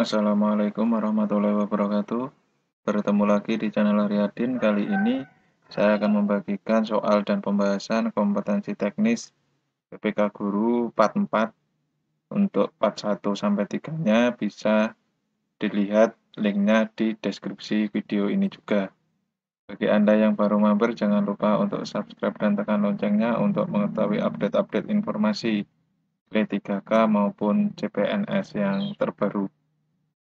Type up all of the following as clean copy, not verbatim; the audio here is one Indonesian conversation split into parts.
Assalamualaikum warahmatullahi wabarakatuh. Bertemu lagi di channel Aryadin. Kali ini saya akan membagikan soal dan pembahasan kompetensi teknis PPK Guru part 4. Untuk part 1 sampai 3-nya bisa dilihat linknya di deskripsi video ini juga. Bagi Anda yang baru mampir, jangan lupa untuk subscribe dan tekan loncengnya untuk mengetahui update-update informasi P3K maupun CPNS yang terbaru.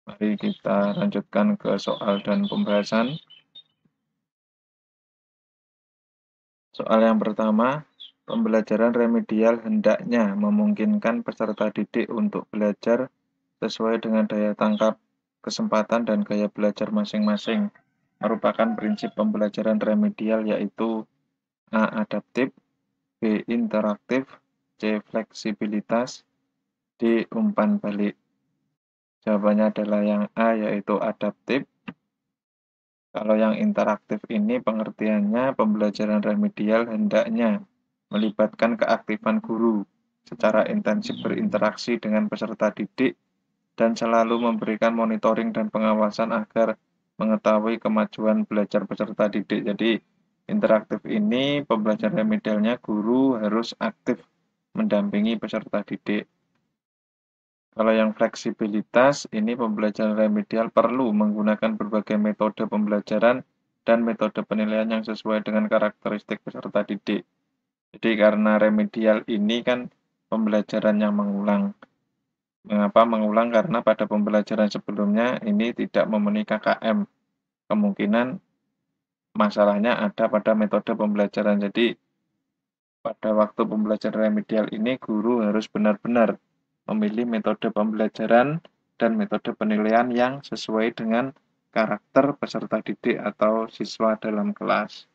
Mari kita lanjutkan ke soal dan pembahasan. Soal yang pertama, pembelajaran remedial hendaknya memungkinkan peserta didik untuk belajar sesuai dengan daya tangkap, kesempatan, dan gaya belajar masing-masing. Merupakan prinsip pembelajaran remedial yaitu A. Adaptif, B. Interaktif, C. Fleksibilitas, D. Umpan balik. Jawabannya adalah yang A, yaitu adaptif. Kalau yang interaktif ini pengertiannya pembelajaran remedial hendaknya melibatkan keaktifan guru secara intensif berinteraksi dengan peserta didik dan selalu memberikan monitoring dan pengawasan agar mengetahui kemajuan belajar peserta didik. Jadi interaktif ini pembelajaran remedialnya guru harus aktif mendampingi peserta didik. Kalau yang fleksibilitas, ini pembelajaran remedial perlu menggunakan berbagai metode pembelajaran dan metode penilaian yang sesuai dengan karakteristik peserta didik. Jadi karena remedial ini kan pembelajaran yang mengulang. Mengapa mengulang? Karena pada pembelajaran sebelumnya ini tidak memenuhi KKM. Kemungkinan masalahnya ada pada metode pembelajaran. Jadi pada waktu pembelajaran remedial ini guru harus benar-benar memilih metode pembelajaran dan metode penilaian yang sesuai dengan karakter peserta didik atau siswa dalam kelas.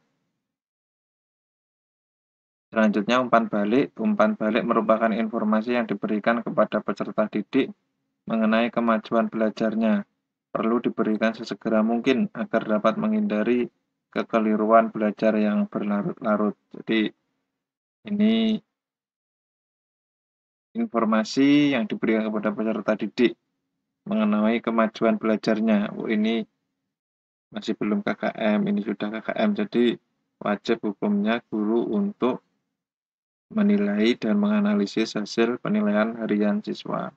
Selanjutnya umpan balik. Umpan balik merupakan informasi yang diberikan kepada peserta didik mengenai kemajuan belajarnya. Perlu diberikan sesegera mungkin agar dapat menghindari kekeliruan belajar yang berlarut-larut. Jadi ini informasi yang diberikan kepada peserta didik mengenai kemajuan belajarnya. Ini masih belum KKM, ini sudah KKM. Jadi wajib hukumnya guru untuk menilai dan menganalisis hasil penilaian harian siswa.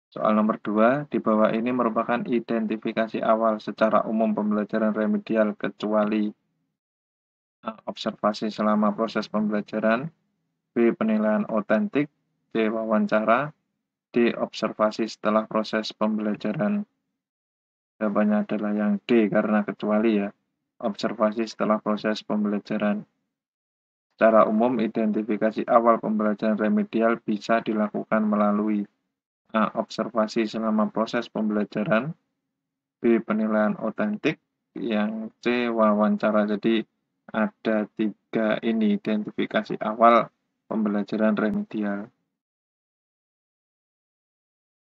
Soal nomor 2, di bawah ini merupakan identifikasi awal secara umum pembelajaran remedial kecuali A. Observasi selama proses pembelajaran, B. Penilaian otentik, C. Wawancara, D. Observasi setelah proses pembelajaran. Jawabannya adalah yang D karena kecuali ya. Observasi setelah proses pembelajaran. Secara umum, identifikasi awal pembelajaran remedial bisa dilakukan melalui A. Observasi selama proses pembelajaran, B. Penilaian otentik, yang C. Wawancara. Jadi ada 3 ini identifikasi awal pembelajaran remedial.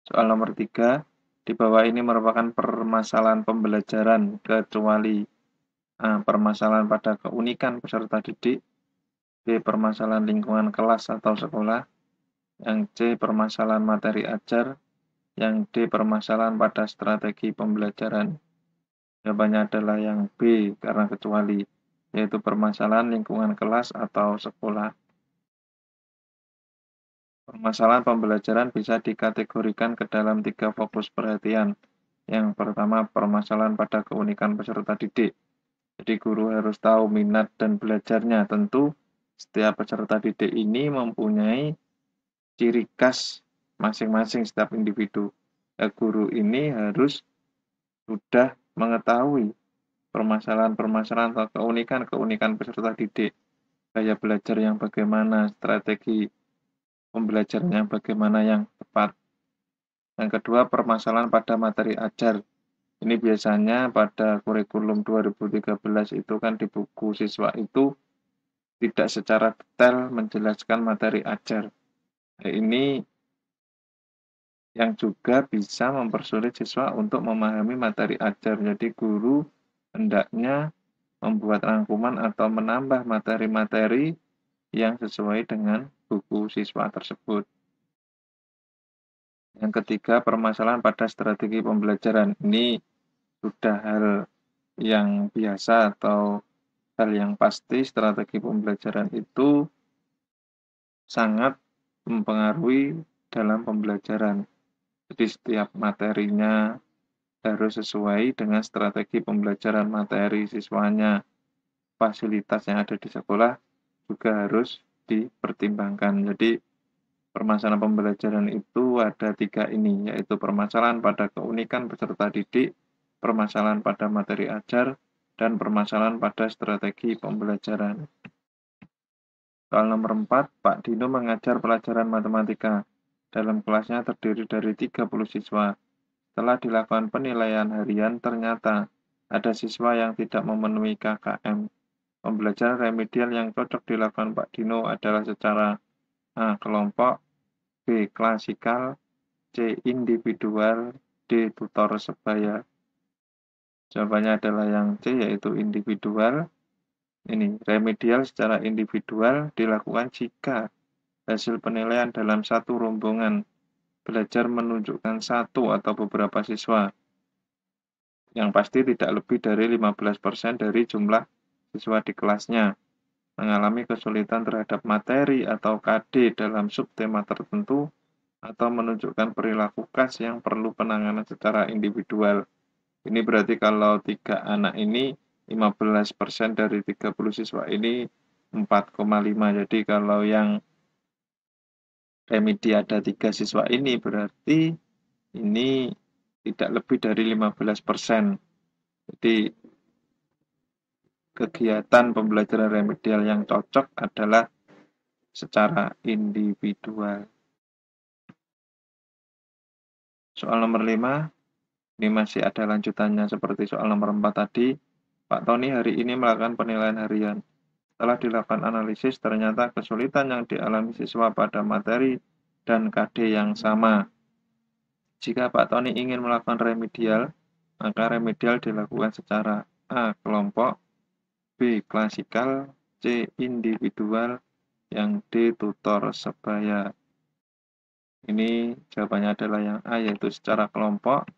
Soal nomor 3, di bawah ini merupakan permasalahan pembelajaran kecuali A. Permasalahan pada keunikan peserta didik, B. Permasalahan lingkungan kelas atau sekolah, yang C. Permasalahan materi ajar, yang D. Permasalahan pada strategi pembelajaran. Jawabannya adalah yang B karena kecuali, yaitu permasalahan lingkungan kelas atau sekolah. Permasalahan pembelajaran bisa dikategorikan ke dalam 3 fokus perhatian. Yang pertama, permasalahan pada keunikan peserta didik. Jadi guru harus tahu minat dan belajarnya. Tentu setiap peserta didik ini mempunyai ciri khas masing-masing setiap individu. Guru ini harus sudah mengetahui permasalahan-permasalahan atau keunikan-keunikan peserta didik. Gaya belajar yang bagaimana, strategi pembelajaran yang bagaimana yang tepat. Yang kedua, permasalahan pada materi ajar. Ini biasanya pada kurikulum 2013 itu kan di buku siswa itu tidak secara detail menjelaskan materi ajar. Nah, ini yang juga bisa mempersulit siswa untuk memahami materi ajar. Jadi guru hendaknya membuat rangkuman atau menambah materi-materi yang sesuai dengan buku siswa tersebut. Yang ketiga, permasalahan pada strategi pembelajaran. Ini sudah hal yang biasa atau hal yang pasti. Strategi pembelajaran itu sangat mempengaruhi dalam pembelajaran. Jadi setiap materinya harus sesuai dengan strategi pembelajaran materi siswanya. Fasilitas yang ada di sekolah juga harus dipertimbangkan. Jadi permasalahan pembelajaran itu ada 3 ini, yaitu permasalahan pada keunikan peserta didik, permasalahan pada materi ajar, dan permasalahan pada strategi pembelajaran. Soal nomor 4, Pak Dino mengajar pelajaran matematika. Dalam kelasnya terdiri dari 30 siswa. Setelah dilakukan penilaian harian, ternyata ada siswa yang tidak memenuhi KKM. Pembelajaran remedial yang cocok dilakukan Pak Dino adalah secara A. Kelompok, B. Klasikal, C. Individual, D. Tutor sebaya. Jawabannya adalah yang C, yaitu individual. Ini, remedial secara individual dilakukan jika hasil penilaian dalam satu rombongan belajar menunjukkan satu atau beberapa siswa, yang pasti tidak lebih dari 15% dari jumlah siswa di kelasnya, mengalami kesulitan terhadap materi atau KD dalam subtema tertentu, atau menunjukkan perilaku khas yang perlu penanganan secara individual. Ini berarti kalau 3 anak ini 15% dari 30 siswa ini 4,5. Jadi kalau yang remedi ada 3 siswa ini berarti ini tidak lebih dari 15%. Jadi kegiatan pembelajaran remedial yang cocok adalah secara individual. Soal nomor 5, ini masih ada lanjutannya seperti soal nomor 4 tadi. Pak Tony hari ini melakukan penilaian harian. Setelah dilakukan analisis, ternyata kesulitan yang dialami siswa pada materi dan KD yang sama. Jika Pak Tony ingin melakukan remedial, maka remedial dilakukan secara A. Kelompok, B. Klasikal, C. Individual, yang D. Tutor sebaya. Ini jawabannya adalah yang A, yaitu secara kelompok.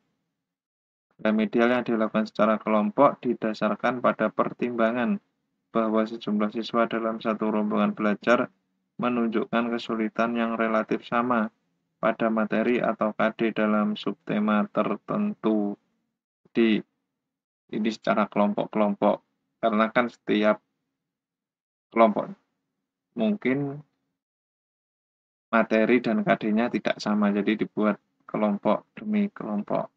Remedial yang dilakukan secara kelompok didasarkan pada pertimbangan bahwa sejumlah siswa dalam satu rombongan belajar menunjukkan kesulitan yang relatif sama pada materi atau KD dalam subtema tertentu. Jadi, ini secara kelompok-kelompok, karena kan setiap kelompok mungkin materi dan KD-nya tidak sama, jadi dibuat kelompok demi kelompok.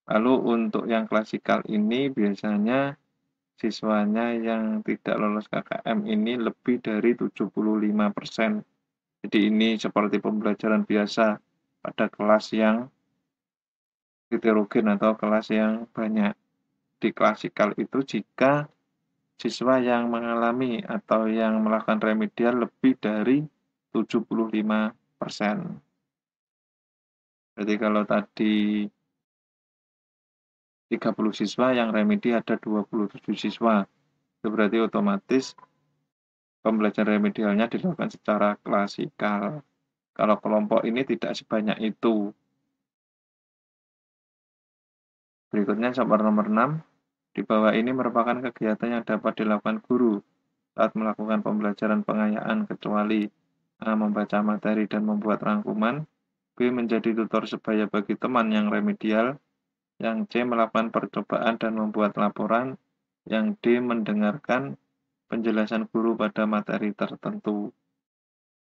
Lalu untuk yang klasikal ini biasanya siswanya yang tidak lolos KKM ini lebih dari 75%. Jadi ini seperti pembelajaran biasa pada kelas yang heterogen atau kelas yang banyak. Di klasikal itu jika siswa yang mengalami atau yang melakukan remedial lebih dari 75%. Jadi kalau tadi 30 siswa, yang remedi ada 27 siswa. Itu berarti otomatis pembelajaran remedialnya dilakukan secara klasikal. Kalau kelompok ini tidak sebanyak itu. Berikutnya soal nomor 6. Di bawah ini merupakan kegiatan yang dapat dilakukan guru saat melakukan pembelajaran pengayaan, kecuali A. Membaca materi dan membuat rangkuman, B. Menjadi tutor sebaya bagi teman yang remedial, yang C. Melakukan percobaan dan membuat laporan, yang D. Mendengarkan penjelasan guru pada materi tertentu.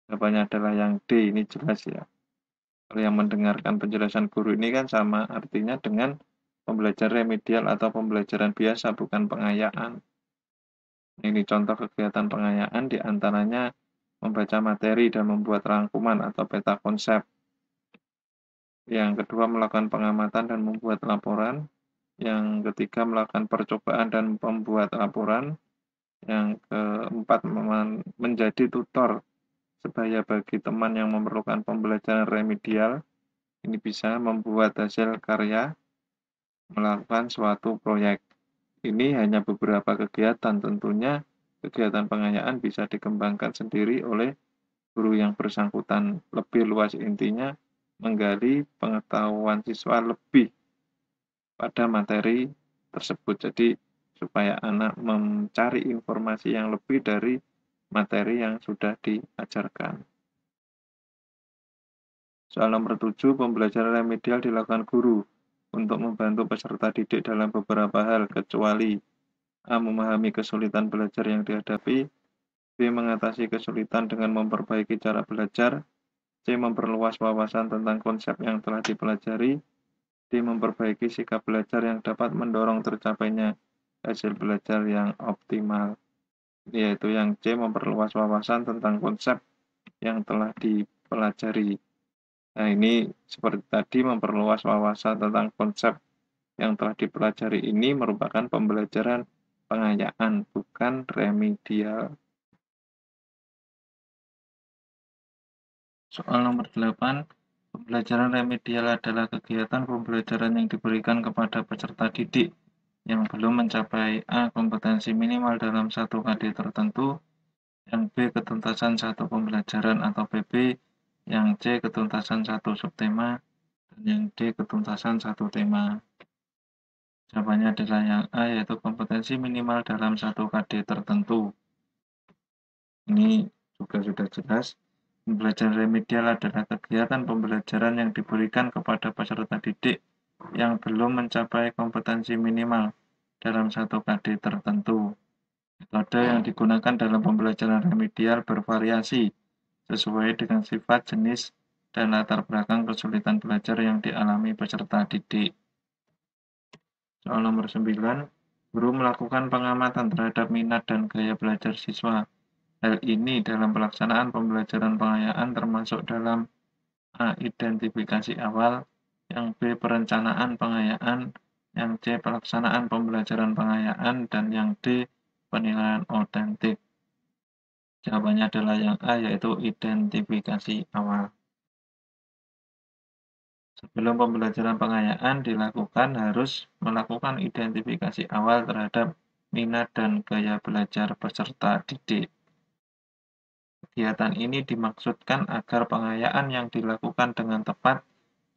Jawabannya adalah yang D, ini jelas ya. Kalau yang mendengarkan penjelasan guru ini kan sama artinya dengan pembelajaran remedial atau pembelajaran biasa, bukan pengayaan. Ini contoh kegiatan pengayaan diantaranya membaca materi dan membuat rangkuman atau peta konsep. Yang kedua, melakukan pengamatan dan membuat laporan. Yang ketiga, melakukan percobaan dan membuat laporan. Yang keempat, menjadi tutor sebaya bagi teman yang memerlukan pembelajaran remedial. Ini bisa membuat hasil karya, melakukan suatu proyek. Ini hanya beberapa kegiatan, tentunya kegiatan pengayaan bisa dikembangkan sendiri oleh guru yang bersangkutan. Lebih luas intinya, menggali pengetahuan siswa lebih pada materi tersebut. Jadi supaya anak mencari informasi yang lebih dari materi yang sudah diajarkan. Soal nomor 7, pembelajaran remedial dilakukan guru untuk membantu peserta didik dalam beberapa hal, kecuali A. Memahami kesulitan belajar yang dihadapi, B. Mengatasi kesulitan dengan memperbaiki cara belajar, C. Memperluas wawasan tentang konsep yang telah dipelajari, D. Memperbaiki sikap belajar yang dapat mendorong tercapainya hasil belajar yang optimal, yaitu yang C. Memperluas wawasan tentang konsep yang telah dipelajari. Nah, ini seperti tadi, memperluas wawasan tentang konsep yang telah dipelajari ini merupakan pembelajaran pengayaan, bukan remedial. Soal nomor 8, pembelajaran remedial adalah kegiatan pembelajaran yang diberikan kepada peserta didik yang belum mencapai A. Kompetensi minimal dalam satu KD tertentu, yang B. Ketuntasan satu pembelajaran atau PB, yang C. Ketuntasan satu subtema, dan yang D. Ketuntasan satu tema. Jawabannya adalah yang A, yaitu kompetensi minimal dalam satu KD tertentu. Ini juga sudah jelas. Pembelajaran remedial adalah kegiatan pembelajaran yang diberikan kepada peserta didik yang belum mencapai kompetensi minimal dalam satu KD tertentu. Metode yang digunakan dalam pembelajaran remedial bervariasi sesuai dengan sifat, jenis, dan latar belakang kesulitan belajar yang dialami peserta didik. Soal nomor 9, guru melakukan pengamatan terhadap minat dan gaya belajar siswa. Hal ini dalam pelaksanaan pembelajaran pengayaan termasuk dalam A. Identifikasi awal, yang B. Perencanaan pengayaan, yang C. Pelaksanaan pembelajaran pengayaan, dan yang D. Penilaian otentik. Jawabannya adalah yang A, yaitu identifikasi awal. Sebelum pembelajaran pengayaan dilakukan, harus melakukan identifikasi awal terhadap minat dan gaya belajar peserta didik. Kegiatan ini dimaksudkan agar pengayaan yang dilakukan dengan tepat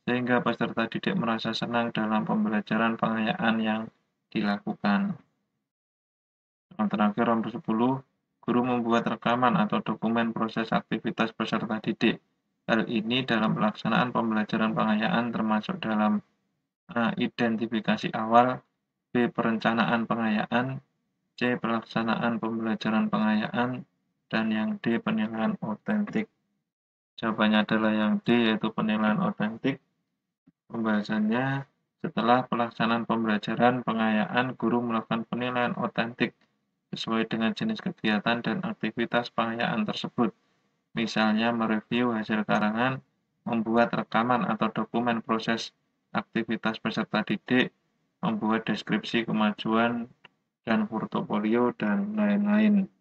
sehingga peserta didik merasa senang dalam pembelajaran pengayaan yang dilakukan. Yang terakhir, nomor 10, guru membuat rekaman atau dokumen proses aktivitas peserta didik. Hal ini dalam pelaksanaan pembelajaran pengayaan termasuk dalam A. Identifikasi awal, B. Perencanaan pengayaan, C. Pelaksanaan pembelajaran pengayaan, dan yang D. Penilaian otentik. Jawabannya adalah yang D, yaitu penilaian otentik. Pembahasannya, setelah pelaksanaan pembelajaran pengayaan, guru melakukan penilaian otentik sesuai dengan jenis kegiatan dan aktivitas pengayaan tersebut. Misalnya mereview hasil karangan, membuat rekaman atau dokumen proses aktivitas peserta didik, membuat deskripsi kemajuan dan portofolio, dan lain-lain.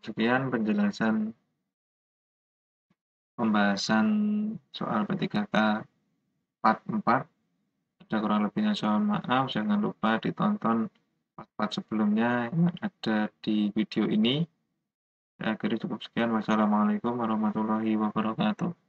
Sekian penjelasan pembahasan soal P3K part 4. Ada kurang lebihnya soal maaf, jangan lupa ditonton part-part sebelumnya yang ada di video ini. Saya akhiri cukup sekian. Wassalamualaikum warahmatullahi wabarakatuh.